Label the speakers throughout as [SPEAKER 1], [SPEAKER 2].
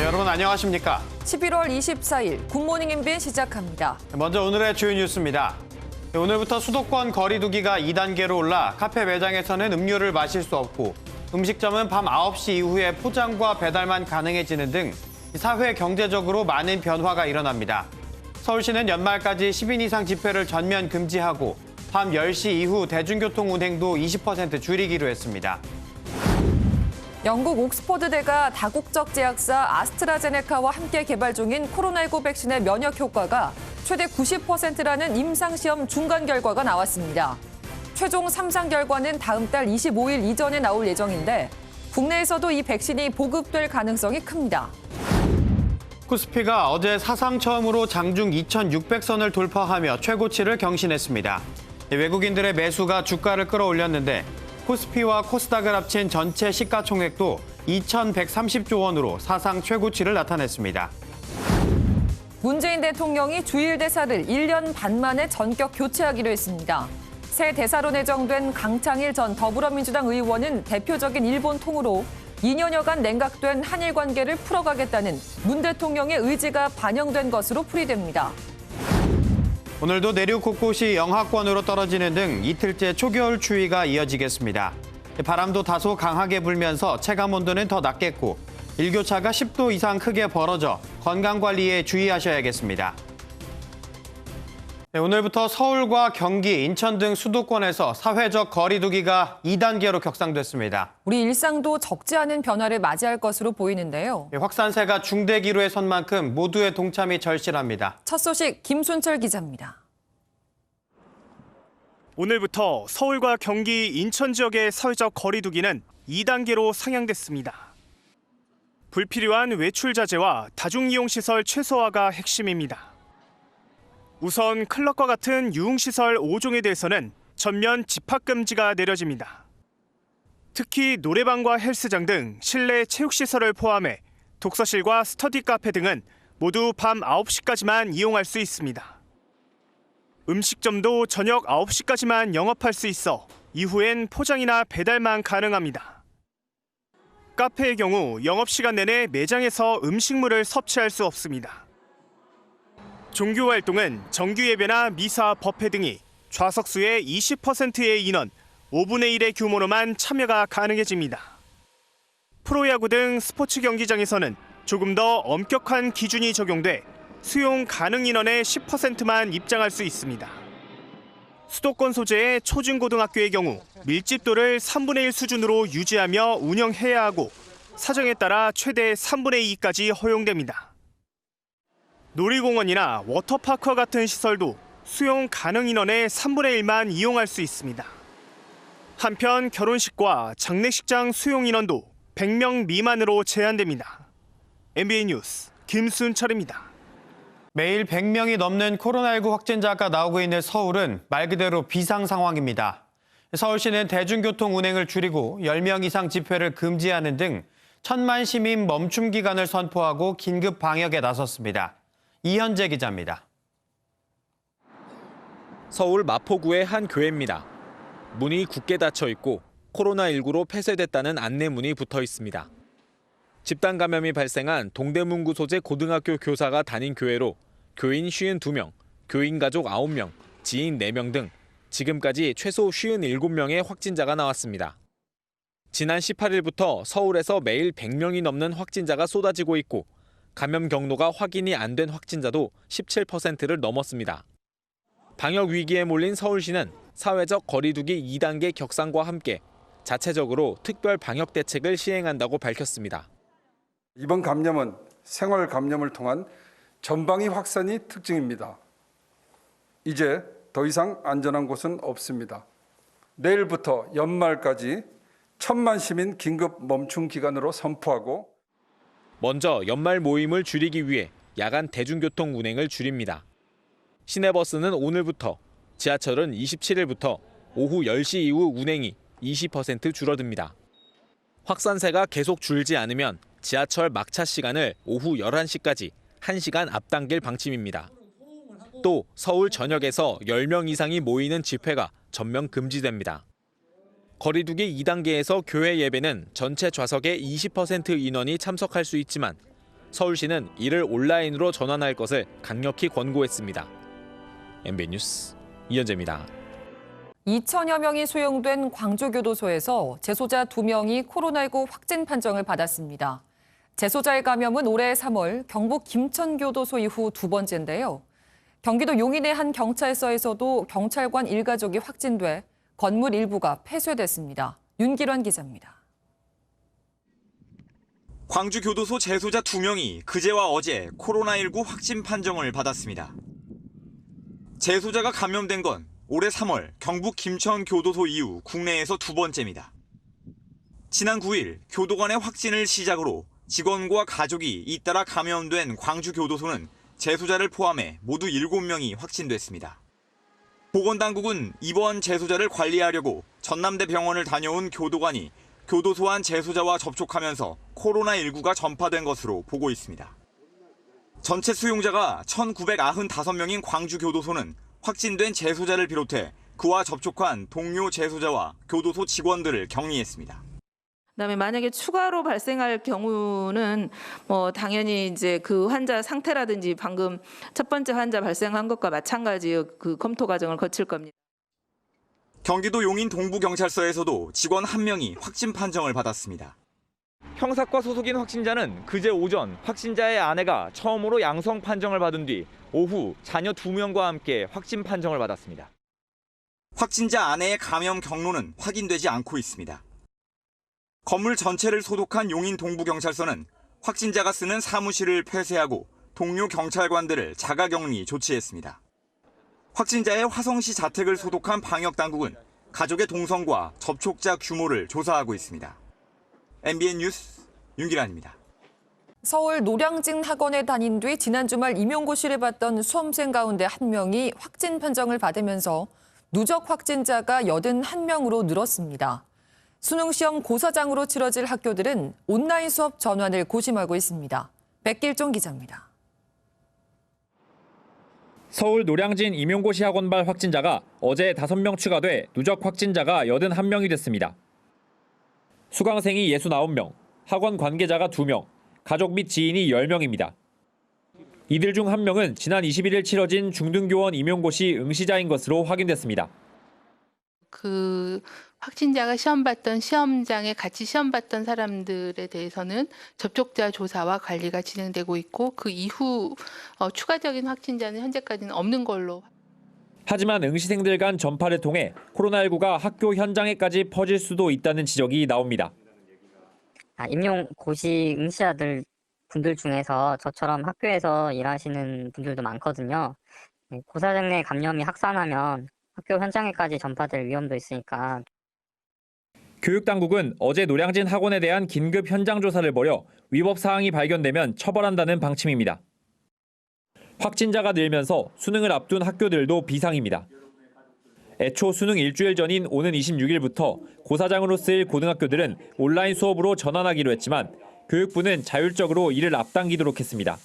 [SPEAKER 1] 네, 여러분 안녕하십니까?
[SPEAKER 2] 11월 24일 굿모닝 MBN 시작합니다.
[SPEAKER 1] 먼저 오늘의 주요 뉴스입니다. 오늘부터 수도권 거리두기가 2단계로 올라 카페 매장에서는 음료를 마실 수 없고 음식점은 밤 9시 이후에 포장과 배달만 가능해지는 등 사회 경제적으로 많은 변화가 일어납니다. 서울시는 연말까지 10인 이상 집회를 전면 금지하고 밤 10시 이후 대중교통 운행도 20% 줄이기로 했습니다.
[SPEAKER 2] 영국 옥스퍼드대가 다국적 제약사 아스트라제네카와 함께 개발 중인 코로나19 백신의 면역 효과가 최대 90%라는 임상시험 중간 결과가 나왔습니다. 최종 3상 결과는 다음 달 25일 이전에 나올 예정인데 국내에서도 이 백신이 보급될 가능성이 큽니다.
[SPEAKER 1] 코스피가 어제 사상 처음으로 장중 2,600선을 돌파하며 최고치를 경신했습니다. 외국인들의 매수가 주가를 끌어올렸는데 코스피와 코스닥을 합친 전체 시가총액도 2,130조 원으로 사상 최고치를 나타냈습니다.
[SPEAKER 2] 문재인 대통령이 주일 대사를 1년 반 만에 전격 교체하기로 했습니다. 새 대사로 내정된 강창일 전 더불어민주당 의원은 대표적인 일본 통으로 2년여간 냉각된 한일 관계를 풀어가겠다는 문 대통령의 의지가 반영된 것으로 풀이됩니다.
[SPEAKER 1] 오늘도 내륙 곳곳이 영하권으로 떨어지는 등 이틀째 초겨울 추위가 이어지겠습니다. 바람도 다소 강하게 불면서 체감 온도는 더 낮겠고 일교차가 10도 이상 크게 벌어져 건강관리에 주의하셔야겠습니다. 네, 오늘부터 서울과 경기, 인천 등 수도권에서 사회적 거리두기가 2단계로 격상됐습니다.
[SPEAKER 2] 우리 일상도 적지 않은 변화를 맞이할 것으로 보이는데요.
[SPEAKER 1] 네, 확산세가 중대기로에 선 만큼 모두의 동참이 절실합니다.
[SPEAKER 2] 첫 소식 김순철 기자입니다.
[SPEAKER 3] 오늘부터 서울과 경기, 인천 지역의 사회적 거리두기는 2단계로 상향됐습니다. 불필요한 외출 자제와 다중이용시설 최소화가 핵심입니다. 우선 클럽과 같은 유흥시설 5종에 대해서는 전면 집합금지가 내려집니다. 특히 노래방과 헬스장 등 실내 체육시설을 포함해 독서실과 스터디 카페 등은 모두 밤 9시까지만 이용할 수 있습니다. 음식점도 저녁 9시까지만 영업할 수 있어 이후엔 포장이나 배달만 가능합니다. 카페의 경우 영업시간 내내 매장에서 음식물을 섭취할 수 없습니다. 종교활동은 정규예배나 미사, 법회 등이 좌석수의 20%의 인원, 5분의 1의 규모로만 참여가 가능해집니다. 프로야구 등 스포츠 경기장에서는 조금 더 엄격한 기준이 적용돼 수용 가능 인원의 10%만 입장할 수 있습니다. 수도권 소재의 초중고등학교의 경우 밀집도를 3분의 1 수준으로 유지하며 운영해야 하고 사정에 따라 최대 3분의 2까지 허용됩니다. 놀이공원이나 워터파크와 같은 시설도 수용 가능 인원의 3분의 1만 이용할 수 있습니다. 한편 결혼식과 장례식장 수용 인원도 100명 미만으로 제한됩니다. MBN 뉴스 김순철입니다.
[SPEAKER 1] 매일 100명이 넘는 코로나19 확진자가 나오고 있는 서울은 말 그대로 비상 상황입니다. 서울시는 대중교통 운행을 줄이고 10명 이상 집회를 금지하는 등 1,000만 시민 멈춤 기간을 선포하고 긴급 방역에 나섰습니다. 이현재 기자입니다.
[SPEAKER 4] 서울 마포구의 한 교회입니다. 문이 굳게 닫혀 있고 코로나19로 폐쇄됐다는 안내문이 붙어 있습니다. 집단 감염이 발생한 동대문구 소재 고등학교 교사가 다닌 교회로 교인 52명, 교인 가족 9명, 지인 4명 등 지금까지 최소 57명의 확진자가 나왔습니다. 지난 18일부터 서울에서 매일 100명이 넘는 확진자가 쏟아지고 있고 감염 경로가 확인이 안 된 확진자도 17%를 넘었습니다. 방역 위기에 몰린 서울시는 사회적 거리두기 2단계 격상과 함께 자체적으로 특별 방역 대책을 시행한다고 밝혔습니다.
[SPEAKER 5] 이번 감염은 생활 감염을 통한 전방위 확산이 특징입니다. 이제 더 이상 안전한 곳은 없습니다. 내일부터 연말까지 1,000만 시민 긴급 멈춤 기간으로 선포하고
[SPEAKER 4] 먼저 연말 모임을 줄이기 위해 야간 대중교통 운행을 줄입니다. 시내버스는 오늘부터, 지하철은 27일부터 오후 10시 이후 운행이 20% 줄어듭니다. 확산세가 계속 줄지 않으면 지하철 막차 시간을 오후 11시까지 1시간 앞당길 방침입니다. 또 서울 전역에서 10명 이상이 모이는 집회가 전면 금지됩니다. 거리두기 2단계에서 교회 예배는 전체 좌석의 20% 인원이 참석할 수 있지만 서울시는 이를 온라인으로 전환할 것을 강력히 권고했습니다. MBN 뉴스 이현재입니다.
[SPEAKER 2] 2천여 명이 수용된 광주교도소에서 재소자 2명이 코로나19 확진 판정을 받았습니다. 재소자의 감염은 올해 3월 경북 김천교도소 이후 두 번째인데요. 경기도 용인의 한 경찰서에서도 경찰관 일가족이 확진돼 건물 일부가 폐쇄됐습니다. 윤기란 기자입니다.
[SPEAKER 6] 광주교도소 재소자 2명이 그제와 어제 코로나19 확진 판정을 받았습니다. 재소자가 감염된 건 올해 3월 경북 김천교도소 이후 국내에서 두 번째입니다. 지난 9일 교도관의 확진을 시작으로 직원과 가족이 잇따라 감염된 광주교도소는 재소자를 포함해 모두 7명이 확진됐습니다. 보건당국은 이번 재소자를 관리하려고 전남대 병원을 다녀온 교도관이 교도소 안 재소자와 접촉하면서 코로나19가 전파된 것으로 보고 있습니다. 전체 수용자가 1,995명인 광주교도소는 확진된 재소자를 비롯해 그와 접촉한 동료 재소자와 교도소 직원들을 격리했습니다.
[SPEAKER 7] 그다음에 만약에 추가로 발생할 경우는 당연히 이제 그 환자 상태라든지 방금 첫 번째 환자 발생한 것과 마찬가지 그 검토 과정을 거칠 겁니다.
[SPEAKER 6] 경기도 용인 동부경찰서에서도 직원 1명이 확진 판정을 받았습니다.
[SPEAKER 8] 형사과 소속인 확진자는 그제 오전 확진자의 아내가 처음으로 양성 판정을 받은 뒤 오후 자녀 2명과 함께 확진 판정을 받았습니다.
[SPEAKER 6] 확진자 아내의 감염 경로는 확인되지 않고 있습니다. 건물 전체를 소독한 용인 동부경찰서는 확진자가 쓰는 사무실을 폐쇄하고 동료 경찰관들을 자가격리 조치했습니다. 확진자의 화성시 자택을 소독한 방역당국은 가족의 동선과 접촉자 규모를 조사하고 있습니다. MBN 뉴스 윤기란입니다.
[SPEAKER 2] 서울 노량진 학원에 다닌 뒤 지난 주말 임용고시를 봤던 수험생 가운데 1명이 확진 판정을 받으면서 누적 확진자가 81명으로 늘었습니다. 수능시험 고사장으로 치러질 학교들은 온라인 수업 전환을 고심하고 있습니다. 백길종 기자입니다.
[SPEAKER 9] 서울 노량진 임용고시 학원발 확진자가 어제 5명 추가돼 누적 확진자가 81명이 됐습니다. 수강생이 69명, 학원 관계자가 2명, 가족 및 지인이 10명입니다. 이들 중 1명은 지난 21일 치러진 중등교원 임용고시 응시자인 것으로 확인됐습니다.
[SPEAKER 10] 그 확진자가 시험 봤던 시험장에 같이 시험 봤던 사람들에 대해서는 접촉자 조사와 관리가 진행되고 있고 그 이후 추가적인 확진자는 현재까지는 없는 걸로.
[SPEAKER 9] 하지만 응시생들 간 전파를 통해 코로나19가 학교 현장에까지 퍼질 수도 있다는 지적이 나옵니다.
[SPEAKER 11] 임용고시 응시자들 분들 중에서 저처럼 학교에서 일하시는 분들도 많거든요. 고사장 내 감염이 확산하면 학교 현장에까지 전파될 위험도 있으니까.
[SPEAKER 9] 교육당국은 어제 노량진 학원에 대한 긴급 현장 조사를 벌여 위법 사항이 발견되면 처벌한다는 방침입니다. 확진자가 늘면서 수능을 앞둔 학교들도 비상입니다. 애초 수능 일주일 전인 오는 26일부터 고사장으로 쓰일 고등학교들은 온라인 수업으로 전환하기로 했지만 교육부는 자율적으로 이를 앞당기도록 했습니다.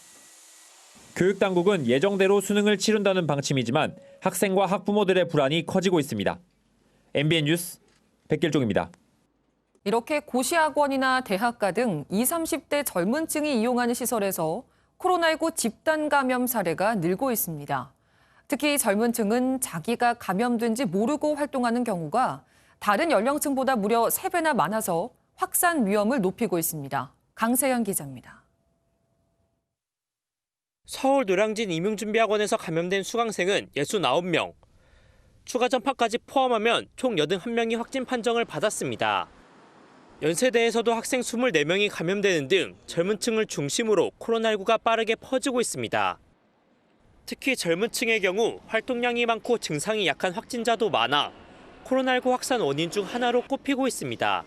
[SPEAKER 9] 교육당국은 예정대로 수능을 치른다는 방침이지만 학생과 학부모들의 불안이 커지고 있습니다. MBN 뉴스 백길종입니다.
[SPEAKER 2] 이렇게 고시학원이나 대학가 등 20, 30대 젊은 층이 이용하는 시설에서 코로나19 집단 감염 사례가 늘고 있습니다. 특히 젊은 층은 자기가 감염된지 모르고 활동하는 경우가 다른 연령층보다 무려 3배나 많아서 확산 위험을 높이고 있습니다. 강세현 기자입니다.
[SPEAKER 12] 서울 노량진 임용준비학원에서 감염된 수강생은 69명. 추가 전파까지 포함하면 총 81명이 확진 판정을 받았습니다. 연세대에서도 학생 24명이 감염되는 등 젊은 층을 중심으로 코로나19가 빠르게 퍼지고 있습니다. 특히 젊은 층의 경우 활동량이 많고 증상이 약한 확진자도 많아 코로나19 확산 원인 중 하나로 꼽히고 있습니다.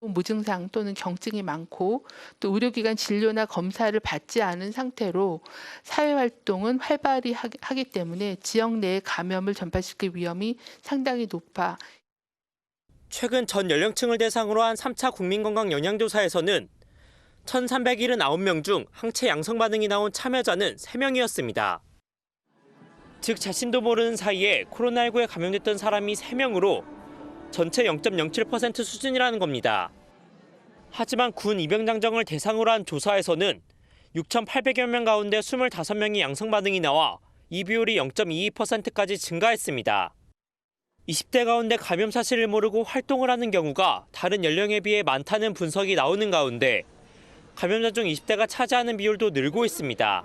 [SPEAKER 10] 무증상 또는 경증이 많고 또 의료기관 진료나 검사를 받지 않은 상태로 사회활동은 활발히 하기 때문에 지역 내에 감염을 전파시킬 위험이 상당히 높아.
[SPEAKER 12] 최근 전 연령층을 대상으로 한 3차 국민건강 영양조사에서는 1,379명 중 항체 양성 반응이 나온 참여자는 3명이었습니다. 즉 자신도 모르는 사이에 코로나19에 감염됐던 사람이 3명으로 전체 0.07% 수준이라는 겁니다. 하지만 군 입영장정을 대상으로 한 조사에서는 6,800여 명 가운데 25명이 양성 반응이 나와 이 비율이 0.22%까지 증가했습니다. 20대 가운데 감염 사실을 모르고 활동을 하는 경우가 다른 연령에 비해 많다는 분석이 나오는 가운데 감염자 중 20대가 차지하는 비율도 늘고 있습니다.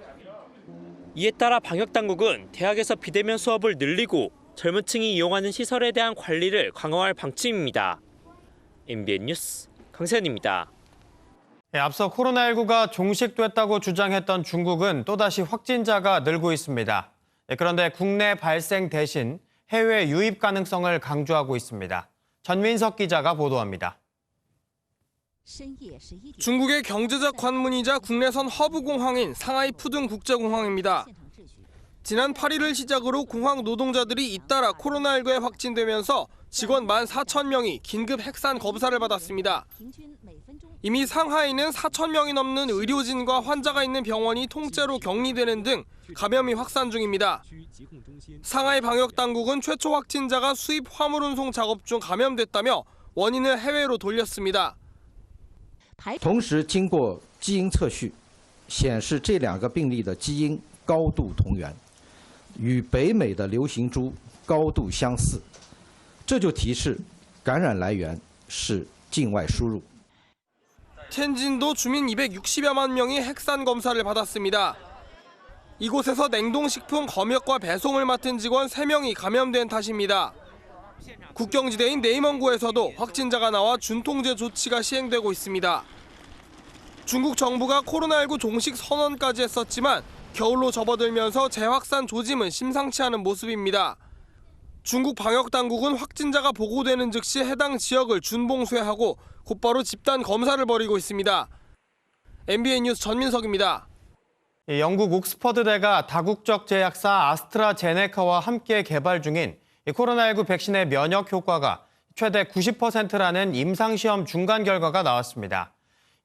[SPEAKER 12] 이에 따라 방역당국은 대학에서 비대면 수업을 늘리고 젊은 층이 이용하는 시설에 대한 관리를 강화할 방침입니다. MBN 뉴스 강세현입니다.
[SPEAKER 1] 앞서 코로나19가 종식됐다고 주장했던 중국은 또다시 확진자가 늘고 있습니다. 그런데 국내 발생 대신 해외 유입 가능성을 강조하고 있습니다. 전민석 기자가 보도합니다.
[SPEAKER 13] 중국의 경제적 관문이자 국내선 허브공항인 상하이 푸둥 국제공항입니다. 지난 8일을 시작으로 공항 노동자들이 잇따라 코로나19에 확진되면서 직원 14,000명이 긴급 핵산 검사를 받았습니다. 이미 상하이는 4,000명이 넘는 의료진과 환자가 있는 병원이 통째로 격리되는 등 감염이 확산 중입니다. 상하이 방역당국은 최초 확진자가 수입 화물 운송 작업 중 감염됐다며 원인을 해외로 돌렸습니다.
[SPEAKER 14] 同时经过基因测序，显示这2个病例的基因高度同源，与北美的流行株高度相似，这就提示感染来源是境外输入。
[SPEAKER 13] 텐진도 주민 260여만 명이 핵산 검사를 받았습니다. 이곳에서 냉동식품 검역과 배송을 맡은 직원 3명이 감염된 탓입니다. 국경지대인 네이먼구에서도 확진자가 나와 준통제 조치가 시행되고 있습니다. 중국 정부가 코로나19 종식 선언까지 했었지만 겨울로 접어들면서 재확산 조짐은 심상치 않은 모습입니다. 중국 방역당국은 확진자가 보고되는 즉시 해당 지역을 준봉쇄하고 곧바로 집단 검사를 벌이고 있습니다. MBN 뉴스 전민석입니다.
[SPEAKER 1] 영국 옥스퍼드대가 다국적 제약사 아스트라제네카와 함께 개발 중인 코로나19 백신의 면역 효과가 최대 90%라는 임상시험 중간 결과가 나왔습니다.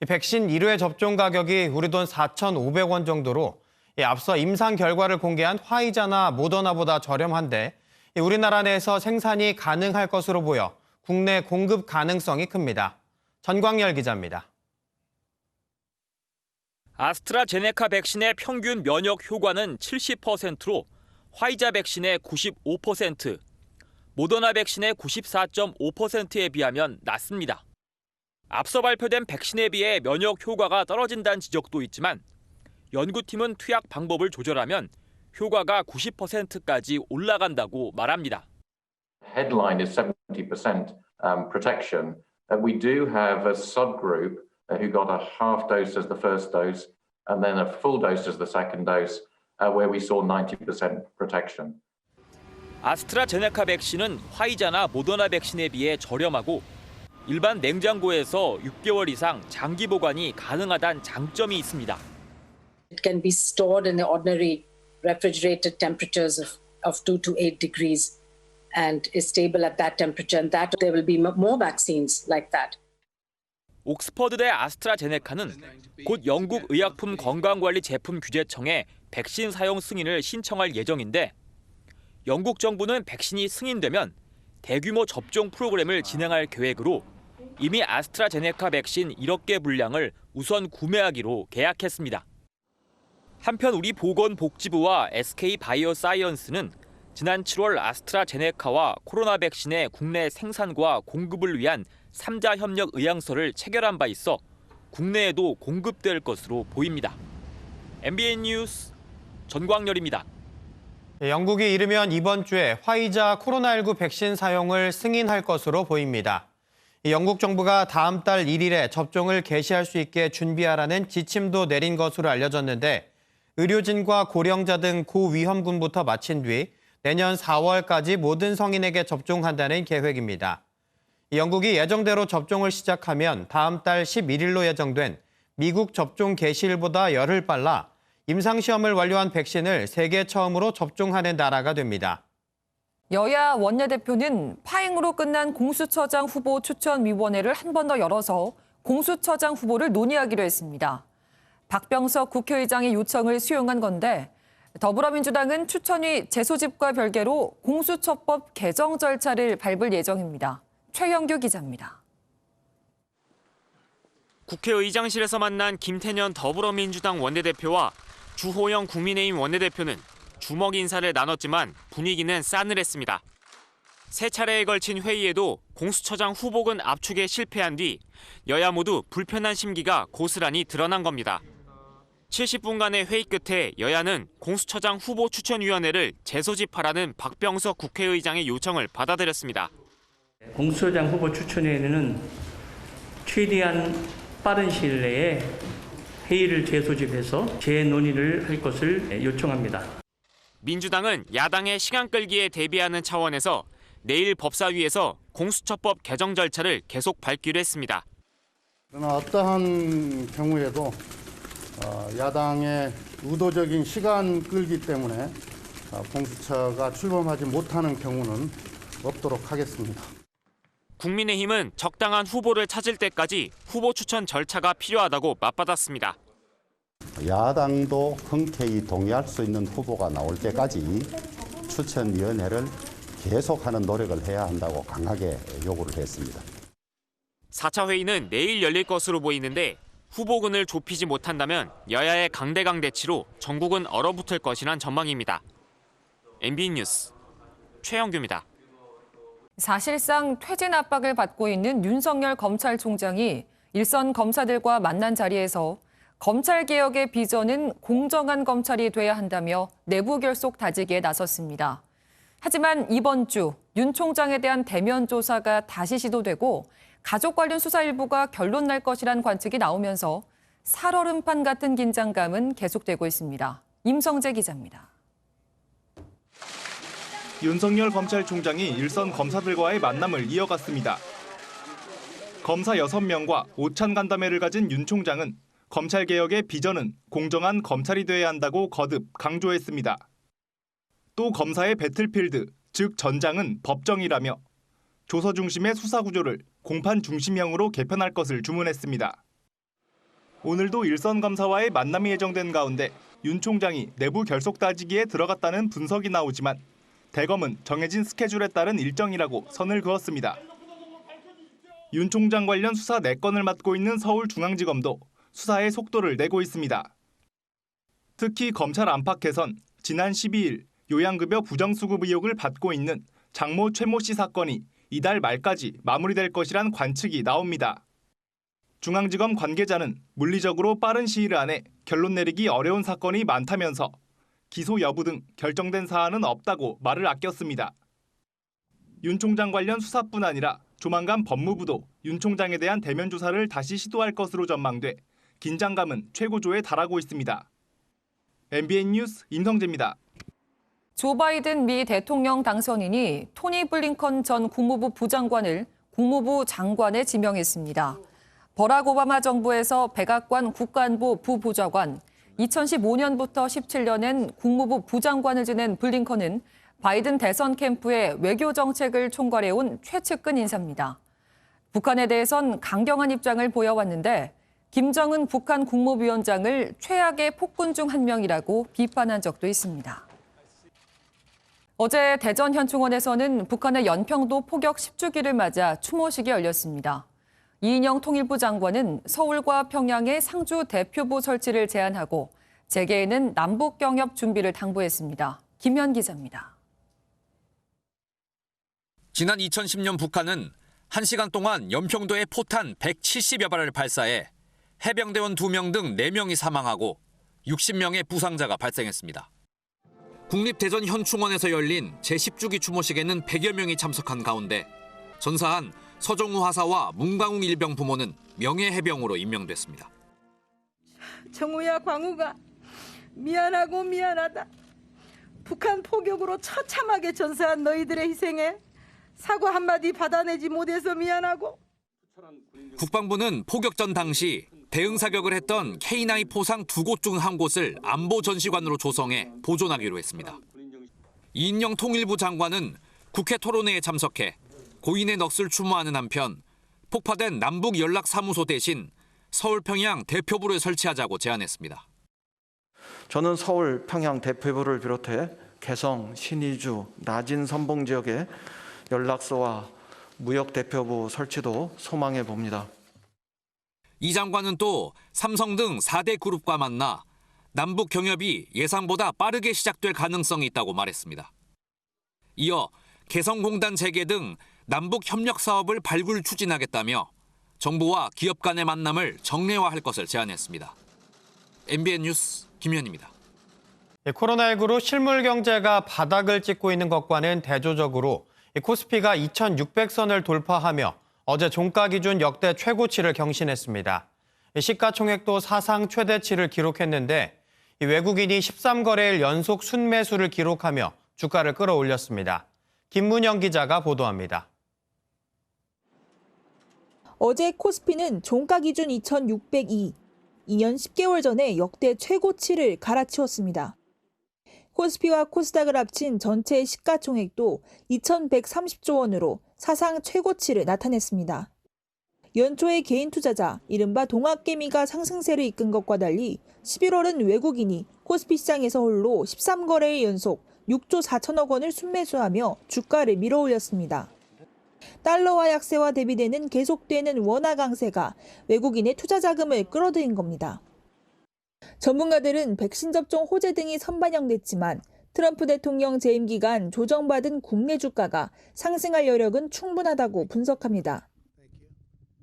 [SPEAKER 1] 백신 1회 접종 가격이 우리 돈 4,500원 정도로 앞서 임상 결과를 공개한 화이자나 모더나보다 저렴한데 우리나라 내에서 생산이 가능할 것으로 보여 국내 공급 가능성이 큽니다. 전광열 기자입니다.
[SPEAKER 9] 아스트라제네카 백신의 평균 면역 효과는 70%로 화이자 백신의 95%, 모더나 백신의 94.5%에 비하면 낮습니다. 앞서 발표된 백신에 비해 면역 효과가 떨어진다는 지적도 있지만 연구팀은 투약 방법을 조절하면 효과가 90%까지 올라간다고 말합니다.
[SPEAKER 15] Headline is 70% protection. We do have a subgroup who got a half dose as the first dose and then a full dose as the second dose, where we saw 90% protection.
[SPEAKER 9] 아스트라제네카 백신은 화이자나 모더나 백신에 비해 저렴하고 일반 냉장고에서 6개월 이상 장기 보관이 가능하다는 장점이 있습니다.
[SPEAKER 16] It can be stored in the ordinary refrigerated temperatures of 2 to 8 degrees and is stable at that temperature, and that there will be more vaccines like that.
[SPEAKER 9] 옥스퍼드대 아스트라제네카는 곧 영국 의약품 건강관리제품규제청에 백신 사용 승인을 신청할 예정인데 영국 정부는 백신이 승인되면 대규모 접종 프로그램을 진행할 계획으로 이미 아스트라제네카 백신 1억 개 분량을 우선 구매하기로 계약했습니다. 한편 우리 보건복지부와 SK바이오사이언스는 지난 7월 아스트라제네카와 코로나 백신의 국내 생산과 공급을 위한 3자 협력 의향서를 체결한 바 있어 국내에도 공급될 것으로 보입니다. MBN 뉴스 전광열입니다.
[SPEAKER 1] 영국이 이르면 이번 주에 화이자 코로나19 백신 사용을 승인할 것으로 보입니다. 영국 정부가 다음 달 1일에 접종을 개시할 수 있게 준비하라는 지침도 내린 것으로 알려졌는데 의료진과 고령자 등 고위험군부터 마친 뒤 내년 4월까지 모든 성인에게 접종한다는 계획입니다. 영국이 예정대로 접종을 시작하면 다음 달 11일로 예정된 미국 접종 개시일보다 열흘 빨라 임상시험을 완료한 백신을 세계 처음으로 접종하는 나라가 됩니다.
[SPEAKER 2] 여야 원내대표는 파행으로 끝난 공수처장 후보 추천위원회를 한 번 더 열어서 공수처장 후보를 논의하기로 했습니다. 박병석 국회의장의 요청을 수용한 건데 더불어민주당은 추천위 재소집과 별개로 공수처법 개정 절차를 밟을 예정입니다. 최영규 기자입니다.
[SPEAKER 8] 국회의장실에서 만난 김태년 더불어민주당 원내대표와 주호영 국민의힘 원내대표는 주먹 인사를 나눴지만 분위기는 싸늘했습니다. 세 차례에 걸친 회의에도 공수처장 후보군 압축에 실패한 뒤 여야 모두 불편한 심기가 고스란히 드러난 겁니다. 70분간의 회의 끝에 여야는 공수처장 후보 추천위원회를 재소집하라는 박병석 국회의장의 요청을 받아들였습니다.
[SPEAKER 17] 공수처장 후보 추천위원회는 최대한 빠른 시일 내에 회의를 재소집해서 재논의를 할 것을 요청합니다.
[SPEAKER 8] 민주당은 야당의 시간 끌기에 대비하는 차원에서 내일 법사위에서 공수처법 개정 절차를 계속 밟기로 했습니다.
[SPEAKER 18] 그러나 어떠한 경우에도 야당의 의도적인 시간 끌기 때문에 공수처가 출범하지 못하는 경우는 없도록 하겠습니다.
[SPEAKER 8] 국민의힘은 적당한 후보를 찾을 때까지 후보 추천 절차가 필요하다고 맞받았습니다.
[SPEAKER 19] 야당도 흔쾌히 동의할 수 있는 후보가 나올 때까지 추천위원회를 계속하는 노력을 해야 한다고 강하게 요구를 했습니다.
[SPEAKER 8] 4차 회의는 내일 열릴 것으로 보이는데 후보군을 좁히지 못한다면 여야의 강대강 대치로 전국은 얼어붙을 것이란 전망입니다. MBN 뉴스 최영규입니다.
[SPEAKER 2] 사실상 퇴진 압박을 받고 있는 윤석열 검찰총장이 일선 검사들과 만난 자리에서 검찰개혁의 비전은 공정한 검찰이 돼야 한다며 내부 결속 다지기에 나섰습니다. 하지만 이번 주 윤 총장에 대한 대면 조사가 다시 시도되고 가족 관련 수사 일부가 결론 날 것이란 관측이 나오면서 살얼음판 같은 긴장감은 계속되고 있습니다. 임성재 기자입니다.
[SPEAKER 3] 윤석열 검찰총장이 일선 검사들과의 만남을 이어갔습니다. 검사 6명과 오찬 간담회를 가진 윤 총장은 검찰개혁의 비전은 공정한 검찰이 돼야 한다고 거듭 강조했습니다. 또 검사의 배틀필드, 즉 전장은 법정이라며 조서 중심의 수사 구조를 공판 중심형으로 개편할 것을 주문했습니다. 오늘도 일선 검사와의 만남이 예정된 가운데 윤 총장이 내부 결속 따지기에 들어갔다는 분석이 나오지만 대검은 정해진 스케줄에 따른 일정이라고 선을 그었습니다. 윤 총장 관련 수사 4건을 맡고 있는 서울중앙지검도 수사의 속도를 내고 있습니다. 특히 검찰 안팎에선 지난 12일 요양급여 부정수급 의혹을 받고 있는 장모 최모 씨 사건이 이달 말까지 마무리될 것이란 관측이 나옵니다. 중앙지검 관계자는 물리적으로 빠른 시일 안에 결론 내리기 어려운 사건이 많다면서 기소 여부 등 결정된 사안은 없다고 말을 아꼈습니다. 윤 총장 관련 수사뿐 아니라 조만간 법무부도 윤 총장에 대한 대면 조사를 다시 시도할 것으로 전망돼 긴장감은 최고조에 달하고 있습니다. MBN 뉴스 임성재입니다.
[SPEAKER 2] 조 바이든 미 대통령 당선인이 토니 블링컨 전 국무부 부장관을 국무부 장관에 지명했습니다. 버락 오바마 정부에서 백악관 국가안보 부보좌관, 2015년부터 17년엔 국무부 부장관을 지낸 블링컨은 바이든 대선 캠프의 외교 정책을 총괄해온 최측근 인사입니다. 북한에 대해선 강경한 입장을 보여왔는데 김정은 북한 국무위원장을 최악의 폭군 중 한 명이라고 비판한 적도 있습니다. 어제 대전 현충원에서는 북한의 연평도 포격 10주기를 맞아 추모식이 열렸습니다. 이인영 통일부 장관은 서울과 평양에 상주 대표부 설치를 제안하고 재개에는 남북 경협 준비를 당부했습니다. 김현 기자입니다.
[SPEAKER 20] 지난 2010년 북한은 1시간 동안 연평도에 포탄 170여 발을 발사해 해병대원 2명 등 4명이 사망하고 60명의 부상자가 발생했습니다. 국립대전 현충원에서 열린 제10주기 추모식에는 100여 명이 참석한 가운데 전사한 서정우 하사와 문광웅 일병 부모는 명예해병으로 임명됐습니다.
[SPEAKER 21] 정우야, 광우가 미안하고 미안하다. 북한 포격으로 처참하게 전사한 너희들의 희생에 사과 한마디 받아내지 못해서 미안하고.
[SPEAKER 20] 국방부는 포격 전 당시 대응 사격을 했던 K9 포상 2곳 중 한 곳을 안보 전시관으로 조성해 보존하기로 했습니다. 이인영 통일부 장관은 국회 토론회에 참석해 고인의 넋을 추모하는 한편 폭파된 남북 연락 사무소 대신 서울 평양 대표부를 설치하자고 제안했습니다.
[SPEAKER 22] 저는 서울 평양 대표부를 비롯해 개성, 신의주, 나진 선봉 지역에 연락소와 무역 대표부 설치도 소망해 봅니다.
[SPEAKER 20] 이 장관은 또 삼성 등 4대 그룹과 만나 남북 경협이 예상보다 빠르게 시작될 가능성이 있다고 말했습니다. 이어 개성공단 재개 등 남북 협력 사업을 발굴 추진하겠다며 정부와 기업 간의 만남을 정례화할 것을 제안했습니다. MBN 뉴스 김현입니다.
[SPEAKER 1] 코로나19로 실물 경제가 바닥을 찍고 있는 것과는 대조적으로 코스피가 2,600선을 돌파하며 어제 종가 기준 역대 최고치를 경신했습니다. 시가총액도 사상 최대치를 기록했는데 외국인이 13거래일 연속 순매수를 기록하며 주가를 끌어올렸습니다. 김문영 기자가 보도합니다.
[SPEAKER 4] 어제 코스피는 종가 기준 2,602, 2년 10개월 전에 역대 최고치를 갈아치웠습니다. 코스피와 코스닥을 합친 전체 시가총액도 2,130조 원으로 사상 최고치를 나타냈습니다. 연초에 개인 투자자, 이른바 동학개미가 상승세를 이끈 것과 달리 11월은 외국인이 코스피 시장에서 홀로 13거래일 연속 6조 4천억 원을 순매수하며 주가를 밀어올렸습니다. 달러화 약세와 대비되는 계속되는 원화 강세가 외국인의 투자 자금을 끌어들인 겁니다. 전문가들은 백신 접종 호재 등이 선반영됐지만 트럼프 대통령 재임 기간 조정받은 국내 주가가 상승할 여력은 충분하다고 분석합니다.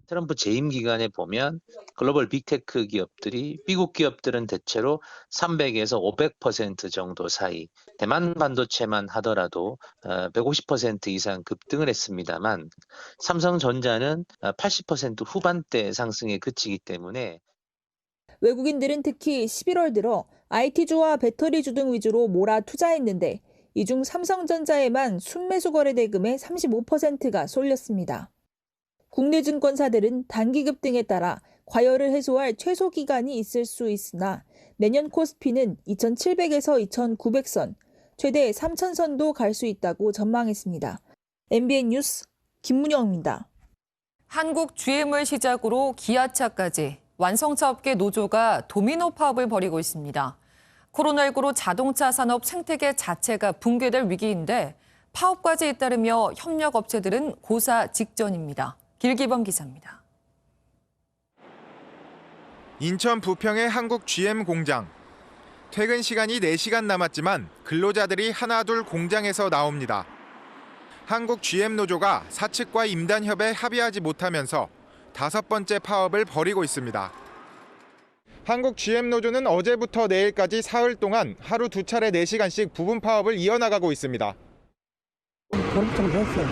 [SPEAKER 5] 트럼프 재임 기간에 보면 글로벌 빅테크 기업들이 미국 기업들은 대체로 300에서 500% 정도 사이, 대만 반도체만 하더라도 150% 이상 급등을 했습니다만 삼성전자는 80% 후반대 상승에 그치기 때문에
[SPEAKER 4] 외국인들은 특히 11월 들어 IT주와 배터리주 등 위주로 몰아 투자했는데 이 중 삼성전자에만 순매수 거래 대금의 35%가 쏠렸습니다. 국내 증권사들은 단기 급등에 따라 과열을 해소할 최소 기간이 있을 수 있으나 내년 코스피는 2,700에서 2,900선, 최대 3,000선도 갈 수 있다고 전망했습니다. MBN 뉴스 김문영입니다.
[SPEAKER 2] 한국 GM을 시작으로 기아차까지 완성차 업계 노조가 도미노 파업을 벌이고 있습니다. 코로나19로 자동차 산업 생태계 자체가 붕괴될 위기인데 파업까지 잇따르며 협력업체들은 고사 직전입니다. 길기범 기자입니다.
[SPEAKER 23] 인천 부평의 한국 GM 공장. 퇴근 시간이 4시간 남았지만 근로자들이 하나둘 공장에서 나옵니다. 한국 GM 노조가 사측과 임단협에 합의하지 못하면서 5번째 파업을 벌이고 있습니다. 한국 GM 노조는 어제부터 내일까지 사흘 동안 하루 2차례 4시간씩 부분 파업을 이어나가고 있습니다.
[SPEAKER 24] 결국 좀 됐어요.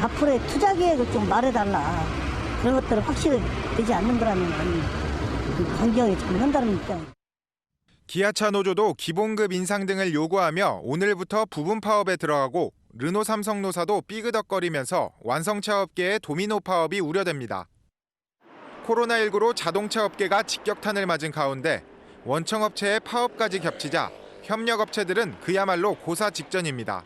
[SPEAKER 24] 앞으로의 투자 계획을 좀 말해달라. 그런 것들을 확실히 되지 않는 거라면 강경히 좀 한다는 입장.
[SPEAKER 23] 기아차 노조도 기본급 인상 등을 요구하며 오늘부터 부분 파업에 들어가고 르노 삼성 노사도 삐그덕거리면서 완성차 업계의 도미노 파업이 우려됩니다. 코로나19로 자동차 업계가 직격탄을 맞은 가운데 원청업체의 파업까지 겹치자 협력업체들은 그야말로 고사 직전입니다.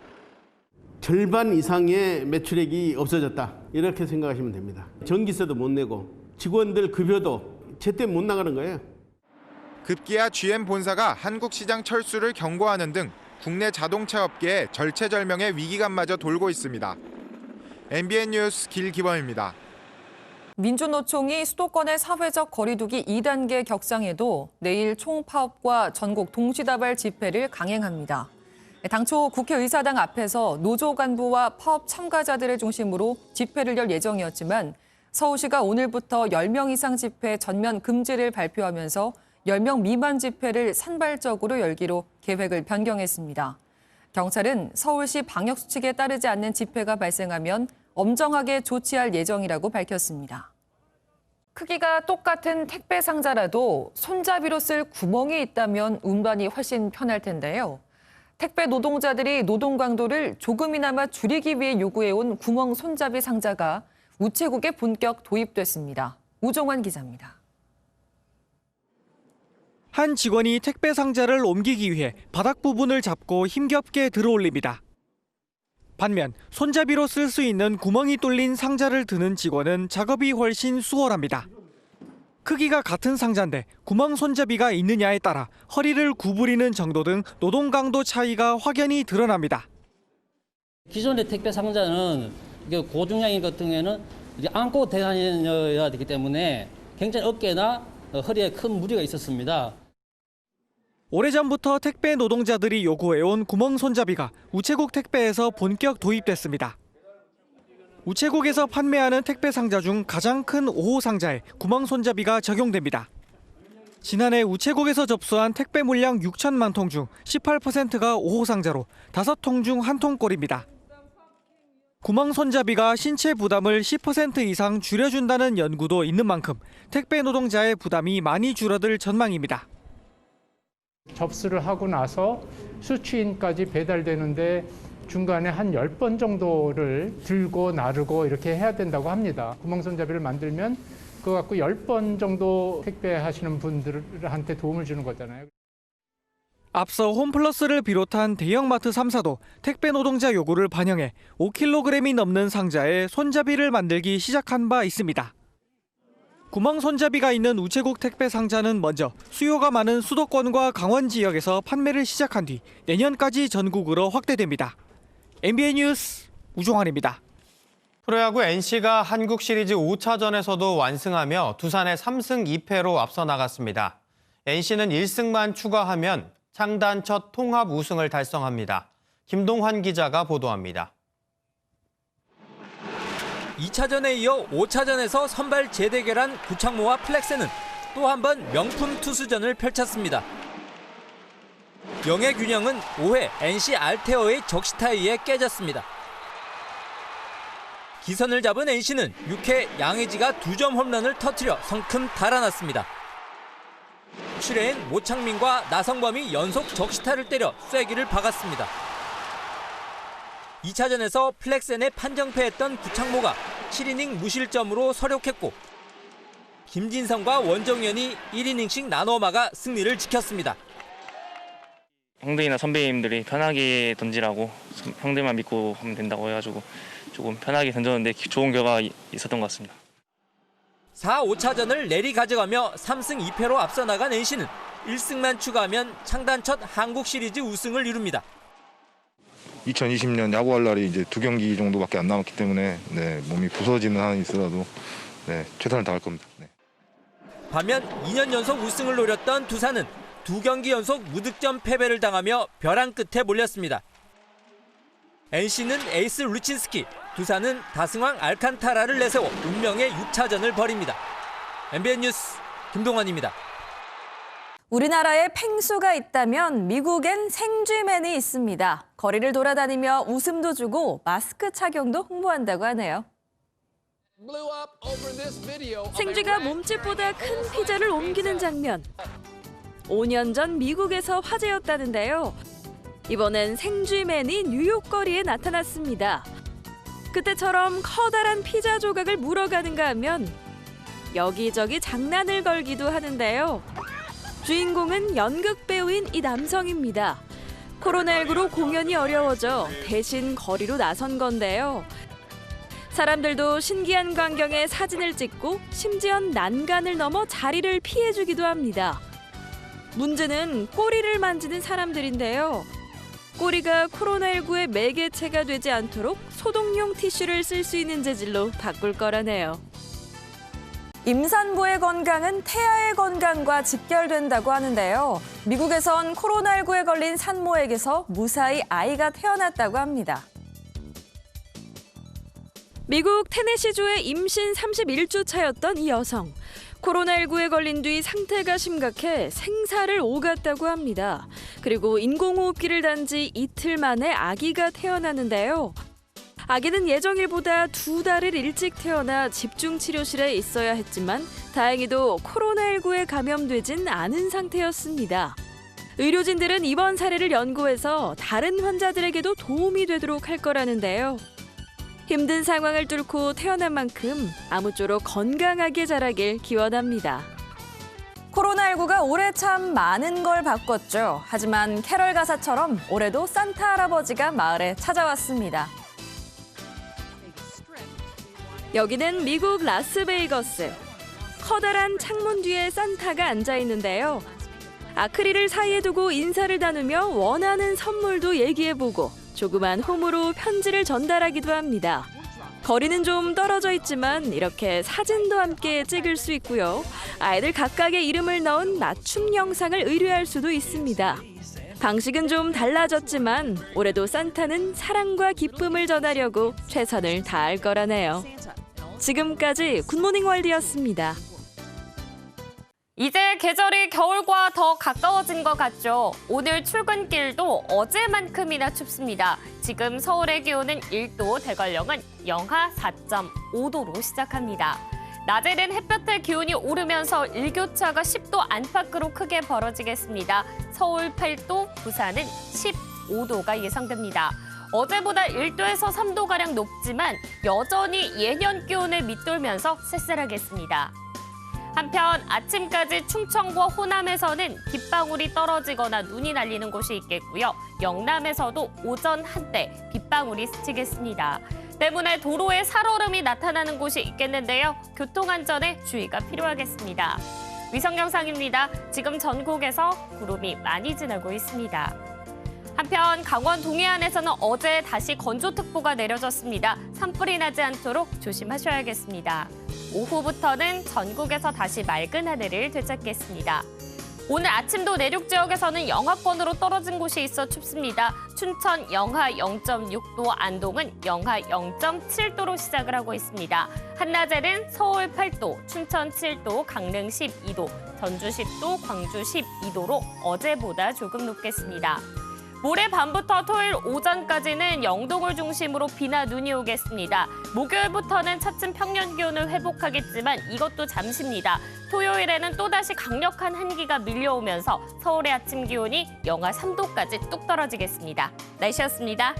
[SPEAKER 25] 절반 이상의 매출액이 없어졌다. 이렇게 생각하시면 됩니다. 전기세도 못 내고 직원들 급여도 제때 못 나가는 거예요.
[SPEAKER 23] 급기야 GM 본사가 한국 시장 철수를 경고하는 등 국내 자동차 업계에 절체절명의 위기감마저 돌고 있습니다. MBN 뉴스 길기범입니다.
[SPEAKER 2] 민주노총이 수도권의 사회적 거리두기 2단계 격상에도 내일 총파업과 전국 동시다발 집회를 강행합니다. 당초 국회의사당 앞에서 노조 간부와 파업 참가자들을 중심으로 집회를 열 예정이었지만 서울시가 오늘부터 10명 이상 집회 전면 금지를 발표하면서 10명 미만 집회를 산발적으로 열기로 계획을 변경했습니다. 경찰은 서울시 방역수칙에 따르지 않는 집회가 발생하면 엄정하게 조치할 예정이라고 밝혔습니다. 크기가 똑같은 택배 상자라도 손잡이로 쓸 구멍이 있다면 운반이 훨씬 편할 텐데요. 택배 노동자들이 노동 강도를 조금이나마 줄이기 위해 요구해온 구멍 손잡이 상자가 우체국에 본격 도입됐습니다. 우종환 기자입니다.
[SPEAKER 3] 한 직원이 택배 상자를 옮기기 위해 바닥 부분을 잡고 힘겹게 들어올립니다. 반면 손잡이로 쓸 수 있는 구멍이 뚫린 상자를 드는 직원은 작업이 훨씬 수월합니다. 크기가 같은 상자인데 구멍 손잡이가 있느냐에 따라 허리를 구부리는 정도 등 노동 강도 차이가 확연히 드러납니다.
[SPEAKER 26] 기존의 택배 상자는 고중량인 같은 경우에는 안고 다녀야 되기 때문에 굉장히 어깨나 허리에 큰 무리가 있었습니다.
[SPEAKER 6] 오래전부터 택배 노동자들이 요구해온 구멍 손잡이가 우체국 택배에서 본격 도입됐습니다. 우체국에서 판매하는 택배 상자 중 가장 큰 5호 상자에 구멍 손잡이가 적용됩니다. 지난해 우체국에서 접수한 택배 물량 6천만 통 중 18%가 5호 상자로 5통 중 1통꼴입니다. 구멍 손잡이가 신체 부담을 10% 이상 줄여준다는 연구도 있는 만큼 택배 노동자의 부담이 많이 줄어들 전망입니다.
[SPEAKER 7] 접수를 하고 나서 수취인까지 배달되는데 중간에 한 10번 정도를 들고 나르고 이렇게 해야 된다고 합니다. 구멍손잡이를 만들면 그거 갖고 10번 정도 택배하시는 분들한테 도움을 주는 거잖아요.
[SPEAKER 6] 앞서 홈플러스를 비롯한 대형마트 3사도 택배 노동자 요구를 반영해 5kg이 넘는 상자에 손잡이를 만들기 시작한 바 있습니다. 구멍 손잡이가 있는 우체국 택배 상자는 먼저 수요가 많은 수도권과 강원 지역에서 판매를 시작한 뒤 내년까지 전국으로 확대됩니다. MBN 뉴스 우종환입니다.
[SPEAKER 1] 프로야구 NC가 한국 시리즈 5차전에서도 완승하며 두산의 3승 2패로 앞서 나갔습니다. NC는 1승만 추가하면 창단 첫 통합 우승을 달성합니다. 김동환 기자가 보도합니다.
[SPEAKER 10] 2차전에 이어 5차전에서 선발 재대결한 구창모와 플렉스는 또 한 번 명품 투수전을 펼쳤습니다. 영의 균형은 5회 NC 알테어의 적시타이에 깨졌습니다. 기선을 잡은 NC는 6회 양의지가 2점 홈런을 터뜨려 성큼 달아났습니다. 7회엔 모창민과 나성범이 연속 적시타를 때려 쐐기를 박았습니다. 2차전에서 플렉센에 판정패했던 구창모가 7이닝 무실점으로 서력했고 김진성과 원정현이 1이닝씩 나눠 막아 승리를 지켰습니다.
[SPEAKER 11] 형들이나 선배님들이 편하게 던지라고 형들만 믿고 하면 된다고 해가지고 조금 편하게 던졌는데 좋은 결과가 있었던 것 같습니다.
[SPEAKER 10] 4, 5차전을 내리 가져가며 3승 2패로 앞서 나간 NC는 1승만 추가하면 창단 첫 한국 시리즈 우승을 이룹니다.
[SPEAKER 12] 2020년 야구할 날이 이제 2경기 정도밖에 안 남았기 때문에 몸이 부서지는 한이 있어도 최선을 다할 겁니다.
[SPEAKER 10] 반면 2년 연속 우승을 노렸던 두산은 2경기 연속 무득점 패배를 당하며 벼랑 끝에 몰렸습니다. NC는 에이스 루친스키, 두산은 다승왕 알칸타라를 내세워 운명의 6차전을 벌입니다. MBN 뉴스 김동환입니다.
[SPEAKER 2] 우리나라에 펭수가 있다면 미국엔 생쥐맨이 있습니다. 거리를 돌아다니며 웃음도 주고 마스크 착용도 홍보한다고 하네요.
[SPEAKER 14] 생쥐가 몸집보다 큰 피자를 옮기는 장면. 5년 전 미국에서 화제였다는데요. 이번엔 생쥐맨이 뉴욕 거리에 나타났습니다. 그때처럼 커다란 피자 조각을 물어가는가 하면 여기저기 장난을 걸기도 하는데요. 주인공은 연극 배우인 이 남성입니다. 코로나19로 공연이 어려워져 대신 거리로 나선 건데요. 사람들도 신기한 광경에 사진을 찍고 심지어 난간을 넘어 자리를 피해주기도 합니다. 문제는 꼬리를 만지는 사람들인데요. 꼬리가 코로나19의 매개체가 되지 않도록 소독용 티슈를 쓸 수 있는 재질로 바꿀 거라네요.
[SPEAKER 2] 임산부의 건강은 태아의 건강과 직결된다고 하는데요. 미국에선 코로나19에 걸린 산모에게서 무사히 아이가 태어났다고 합니다.
[SPEAKER 14] 미국 테네시주의 임신 31주 차였던 이 여성. 코로나19에 걸린 뒤 상태가 심각해 생사를 오갔다고 합니다. 그리고 인공호흡기를 단 지 이틀 만에 아기가 태어나는데요. 아기는 예정일보다 2달을 일찍 태어나 집중치료실에 있어야 했지만 다행히도 코로나19에 감염되진 않은 상태였습니다. 의료진들은 이번 사례를 연구해서 다른 환자들에게도 도움이 되도록 할 거라는데요. 힘든 상황을 뚫고 태어난 만큼 아무쪼록 건강하게 자라길 기원합니다.
[SPEAKER 2] 코로나19가 올해 참 많은 걸 바꿨죠. 하지만 캐럴 가사처럼 올해도 산타 할아버지가 마을에 찾아왔습니다.
[SPEAKER 14] 여기는 미국 라스베이거스. 커다란 창문 뒤에 산타가 앉아 있는데요. 아크릴을 사이에 두고 인사를 나누며 원하는 선물도 얘기해보고 조그만 홈으로 편지를 전달하기도 합니다. 거리는 좀 떨어져 있지만 이렇게 사진도 함께 찍을 수 있고요. 아이들 각각의 이름을 넣은 맞춤 영상을 의뢰할 수도 있습니다. 방식은 좀 달라졌지만 올해도 산타는 사랑과 기쁨을 전하려고 최선을 다할 거라네요. 지금까지 굿모닝 월드였습니다.
[SPEAKER 9] 이제 계절이 겨울과 더 가까워진 것 같죠. 오늘 출근길도 어제만큼이나 춥습니다. 지금 서울의 기온은 1도, 대관령은 영하 4.5도로 시작합니다. 낮에는 햇볕의 기온이 오르면서 일교차가 10도 안팎으로 크게 벌어지겠습니다. 서울 8도, 부산은 15도가 예상됩니다. 어제보다 1도에서 3도가량 높지만 여전히 예년 기온을 밑돌면서 쌀쌀하겠습니다. 한편 아침까지 충청과 호남에서는 빗방울이 떨어지거나 눈이 날리는 곳이 있겠고요. 영남에서도 오전 한때 빗방울이 스치겠습니다. 때문에 도로에 살얼음이 나타나는 곳이 있겠는데요. 교통안전에 주의가 필요하겠습니다. 위성 영상입니다. 지금 전국에서 구름이 많이 지나고 있습니다. 한편 강원 동해안에서는 어제 다시 건조특보가 내려졌습니다. 산불이 나지 않도록 조심하셔야겠습니다. 오후부터는 전국에서 다시 맑은 하늘을 되찾겠습니다. 오늘 아침도 내륙 지역에서는 영하권으로 떨어진 곳이 있어 춥습니다. 춘천 영하 0.6도, 안동은 영하 0.7도로 시작을 하고 있습니다. 한낮에는 서울 8도, 춘천 7도, 강릉 12도, 전주 10도, 광주 12도로 어제보다 조금 높겠습니다. 모레 밤부터 토요일 오전까지는 영동을 중심으로 비나 눈이 오겠습니다. 목요일부터는 차츰 평년 기온을 회복하겠지만 이것도 잠시입니다. 토요일에는 또다시 강력한 한기가 밀려오면서 서울의 아침 기온이 영하 3도까지 뚝 떨어지겠습니다. 날씨였습니다.